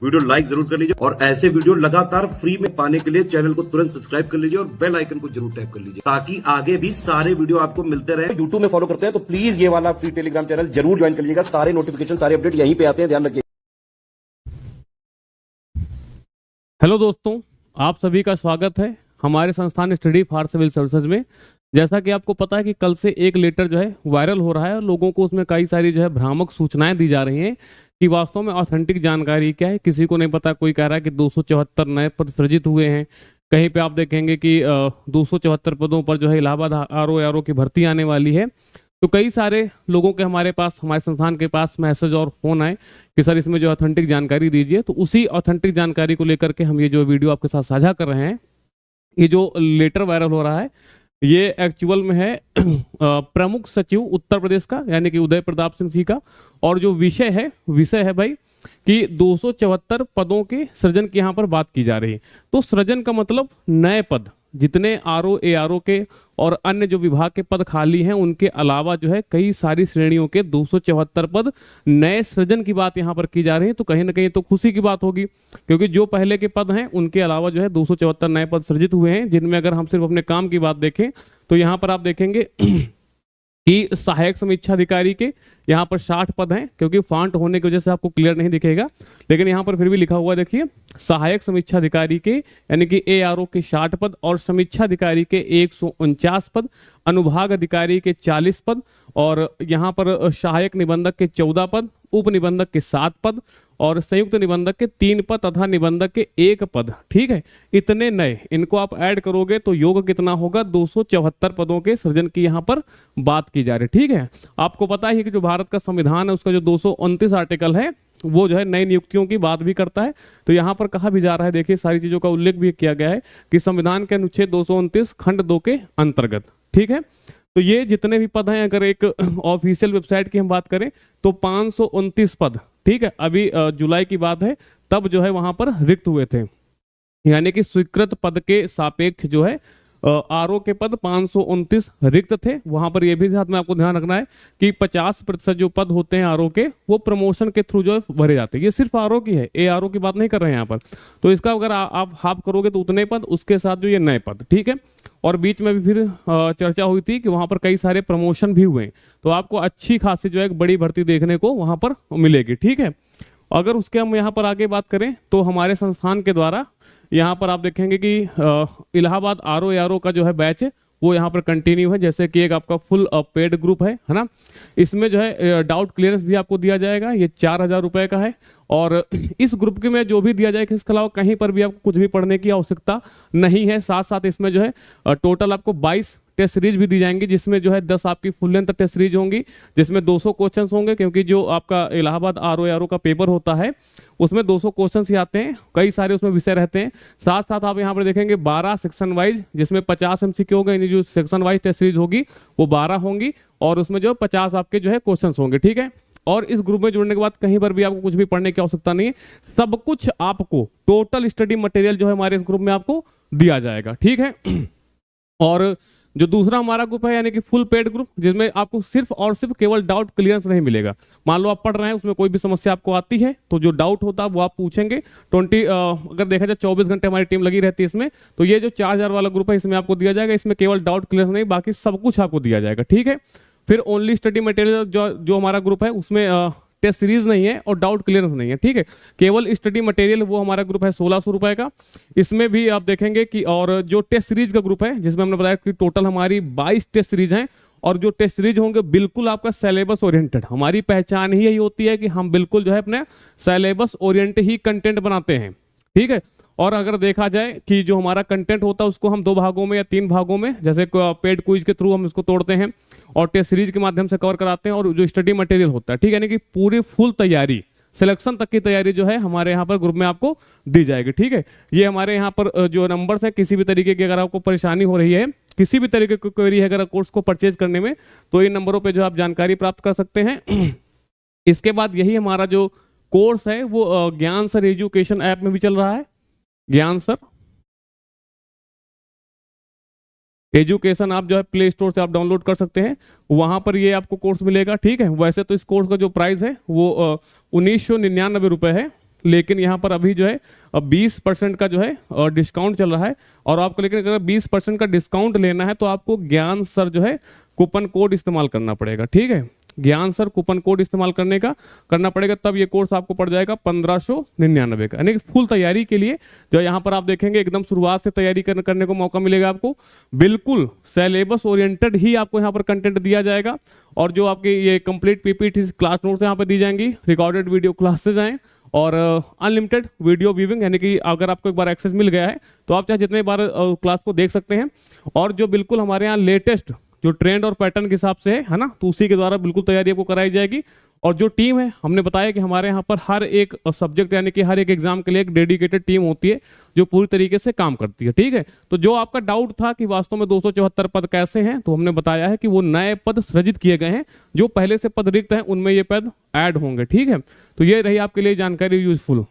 Video like जरूर कर लीजिए और ऐसे वीडियो लगातार फ्री में पाने के लिए चैनल को तुरंत सब्सक्राइब कर लीजिए और बेल आइकन को जरूर टैप कर लीजिए ताकि आगे भी सारे वीडियो आपको मिलते रहे। यूट्यूब में फॉलो करते हैं तो प्लीज ये वाला फ्री टेलीग्राम चैनल जरूर ज्वाइन कर लीजिएगा। सारे नोटिफिकेशन सारे अपडेट यहीं पे आते हैं, ध्यान रखिए। हेलो दोस्तों, आप सभी का स्वागत है हमारे संस्थान स्टडी फॉर सिविल सर्विसेज में। जैसा कि आपको पता है कि कल से एक लेटर जो है वायरल हो रहा है और लोगों को उसमें कई सारी जो है भ्रामक सूचनाएं दी जा रही हैं कि वास्तव में ऑथेंटिक जानकारी क्या है, किसी को नहीं पता। कोई कह रहा है कि 274 नए पद सृजित हुए हैं, कहीं पे आप देखेंगे कि 274 पदों पर जो है इलाहाबाद आरओ की भर्ती आने वाली है। तो कई सारे लोगों के हमारे संस्थान के पास मैसेज और फोन आए कि सर इसमें जो ऑथेंटिक जानकारी दीजिए। तो उसी ऑथेंटिक जानकारी को लेकर के हम ये जो वीडियो आपके साथ साझा कर रहे हैं। ये जो लेटर वायरल हो रहा है ये एक्चुअल में है प्रमुख सचिव उत्तर प्रदेश का, यानी कि उदय प्रताप सिंह जी का। और जो विषय है भाई कि 274 पदों के सृजन की यहाँ पर बात की जा रही है। तो सृजन का मतलब नए पद, जितने आरओ एआरओ के और अन्य जो विभाग के पद खाली हैं उनके अलावा जो है कई सारी श्रेणियों के 274 पद नए सृजन की बात यहाँ पर की जा रही है। तो कहीं ना कहीं तो खुशी की बात होगी, क्योंकि जो पहले के पद हैं उनके अलावा जो है 274 नए पद सृजित हुए हैं, जिनमें अगर हम सिर्फ अपने काम की बात देखें तो यहाँ पर आप देखेंगे कि सहायक समीक्षा अधिकारी के यहाँ पर 60 पद हैं, क्योंकि फॉन्ट होने की वजह से आपको क्लियर नहीं दिखेगा, लेकिन यहाँ पर फिर भी लिखा हुआ देखिए सहायक समीक्षा अधिकारी के यानी कि एआरओ के 60 पद और समीक्षा अधिकारी के 149 पद, अनुभाग अधिकारी के 40 पद और यहाँ पर सहायक निबंधक के 14 पद, उप निबंधक के 7 पद और संयुक्त निबंधक के 3 पद तथा निबंधक के 1 पद। ठीक है, इतने नए, इनको आप ऐड करोगे तो योग कितना होगा? 274 पदों के सृजन की यहाँ पर बात की जा रही है। ठीक है, आपको पता है कि जो भारत का संविधान है उसका जो 229 आर्टिकल है वो जो है नई नियुक्तियों की बात भी करता है। तो यहाँ पर कहा भी जा रहा है, देखिए सारी चीजों का उल्लेख भी किया गया है कि संविधान के अनुच्छेद 229 खंड 2 के अंतर्गत। ठीक है, तो ये जितने भी पद हैं, अगर एक ऑफिशियल वेबसाइट की हम बात करें तो 529 पद, ठीक है, अभी जुलाई की बात है, तब जो है वहां पर रिक्त हुए थे, यानी कि स्वीकृत पद के सापेक्ष जो है आरओ के पद 529 रिक्त थे। वहां पर यह भी साथ में आपको ध्यान रखना है कि 50% जो पद होते हैं आरओ के वो प्रमोशन के थ्रू जो है भरे जाते हैं। ये सिर्फ आरओ की है, ए आरओ की बात नहीं कर रहे हैं यहाँ पर। तो इसका अगर आप हाफ करोगे तो उतने पद, उसके साथ जो ये नए पद। ठीक है, और बीच में भी फिर चर्चा हुई थी कि वहां पर कई सारे प्रमोशन भी हुए, तो आपको अच्छी खासी जो है एक बड़ी भर्ती देखने को वहां पर मिलेगी। ठीक है, अगर उसके हम यहाँ पर आगे बात करें तो हमारे संस्थान के द्वारा यहाँ पर आप देखेंगे कि इलाहाबाद आरओ एआरओ का जो है बैच है वो यहाँ पर कंटिन्यू है। जैसे कि एक आपका फुल पेड ग्रुप है ना, इसमें जो है डाउट क्लियरेंस भी आपको दिया जाएगा, ये 4000 रुपए का है। और इस ग्रुप के में जो भी दिया जाएगा इसके अलावा कहीं पर भी आपको कुछ भी पढ़ने की आवश्यकता नहीं है। साथ साथ इसमें जो है टोटल आपको 22 टेस्ट सीरीज भी दी जाएंगी, जिसमें जो है 10 आपकी फुल लेंथ टेस्ट सीरीज होंगी, जिसमें 200 क्वेश्चंस होंगे, क्योंकि जो आपका इलाहाबाद आरओ एआरओ का पेपर होता है उसमें 200 क्वेश्चंस ही आते हैं, कई सारे उसमें विषय रहते हैं। साथ साथ आप यहाँ पर देखेंगे 12 सेक्शन वाइज, जिसमें 50 एमसीक्यू होगा, यानी जो सेक्शन वाइज टेस्ट सीरीज होगी वो 12 होंगी और उसमें जो 50 आपके जो है क्वेश्चन होंगे। ठीक है, और इस ग्रुप में जुड़ने के बाद कहीं पर भी आपको कुछ भी पढ़ने की आवश्यकता नहीं है, सब कुछ आपको टोटल स्टडी मटेरियल जो है हमारे इस ग्रुप में आपको दिया जाएगा। ठीक है, और जो दूसरा हमारा ग्रुप है यानी कि फुल पेड ग्रुप, जिसमें आपको सिर्फ और सिर्फ केवल डाउट क्लियरेंस नहीं मिलेगा। मान लो आप पढ़ रहे हैं, उसमें कोई भी समस्या आपको आती है तो जो डाउट होता है वो आप पूछेंगे। अगर देखा जाए 24 घंटे हमारी टीम लगी रहती है इसमें। तो ये जो 4000 वाला ग्रुप है इसमें आपको दिया जाएगा, इसमें केवल डाउट क्लियरेंस नहीं, बाकी सब कुछ आपको दिया जाएगा। ठीक है, फिर ओनली स्टडी मटेरियल जो हमारा ग्रुप है उसमें टेस्ट सीरीज नहीं है और डाउट क्लियरेंस नहीं है। ठीक है, केवल स्टडी मटेरियल वो हमारा ग्रुप है 1600 रुपए का। इसमें भी आप देखेंगे कि और जो टेस्ट सीरीज का ग्रुप है जिसमें हमने बताया कि टोटल हमारी 22 टेस्ट सीरीज हैं, और जो टेस्ट सीरीज होंगे बिल्कुल आपका सिलेबस ओरिएंटेड। हमारी पहचान ही यही होती है कि हम बिल्कुल जो है अपने सिलेबस ओरिएंटेड ही कंटेंट बनाते हैं। ठीक है, और अगर देखा जाए कि जो हमारा कंटेंट होता है उसको हम 2 भागों में या 3 भागों में, जैसे पेड क्विज के थ्रू हम इसको तोड़ते हैं और टेस्ट सीरीज के माध्यम से कवर कराते हैं, और जो स्टडी मटेरियल होता है, ठीक है, यानी कि पूरी फुल तैयारी, सिलेक्शन तक की तैयारी जो है हमारे यहाँ पर ग्रुप में आपको दी जाएगी। ठीक है, ये हमारे यहाँ पर जो नंबर्स है, किसी भी तरीके की अगर आपको परेशानी हो रही है, किसी भी तरीके की क्वेरी है अगर कोर्स को परचेज करने में, तो इन नंबरों पर जो आप जानकारी प्राप्त कर सकते हैं। इसके बाद यही हमारा जो कोर्स है वो ज्ञान सर एजुकेशन ऐप में भी चल रहा है। ज्ञान सर एजुकेशन आप जो है प्ले स्टोर से आप डाउनलोड कर सकते हैं, वहां पर ये आपको कोर्स मिलेगा। ठीक है, वैसे तो इस कोर्स का जो प्राइस है वो 1999 रुपए है। लेकिन यहाँ पर अभी जो है 20% का जो है डिस्काउंट चल रहा है। और आपको लेकिन अगर 20% का डिस्काउंट लेना है तो आपको ज्ञान सर जो है कूपन कोड इस्तेमाल करना पड़ेगा। ठीक है, ज्ञान सर कूपन कोड इस्तेमाल करना पड़ेगा, तब ये कोर्स आपको पड़ जाएगा 1599 का। यानी कि फुल तैयारी के लिए जो यहाँ पर आप देखेंगे एकदम शुरुआत से तैयारी करने को मौका मिलेगा आपको। बिल्कुल सिलेबस ओरिएंटेड ही आपको यहाँ पर कंटेंट दिया जाएगा। और जो आपके ये कंप्लीट पीपीटी क्लास नोट्स यहाँ पर दी जाएंगी, रिकॉर्डेड वीडियो क्लासेज आए और अनलिमिटेड वीडियो व्यूइंग, यानी कि अगर आपको एक बार एक्सेस मिल गया है तो आप चाहे जितने बार क्लास को देख सकते हैं। और जो बिल्कुल हमारे यहाँ लेटेस्ट जो ट्रेंड और पैटर्न के हिसाब से है ना, तो उसी के द्वारा बिल्कुल तैयारी आपको कराई जाएगी। और जो टीम है, हमने बताया कि हमारे यहाँ पर हर एक सब्जेक्ट यानी कि हर एक एग्जाम के लिए एक डेडिकेटेड टीम होती है जो पूरी तरीके से काम करती है। ठीक है, तो जो आपका डाउट था कि वास्तव में 274 पद कैसे हैं, तो हमने बताया है कि वो नए पद सृजित किए गए हैं। जो पहले से पद रिक्त हैं उनमें ये पद ऐड होंगे। ठीक है, तो ये रही आपके लिए जानकारी यूजफुल।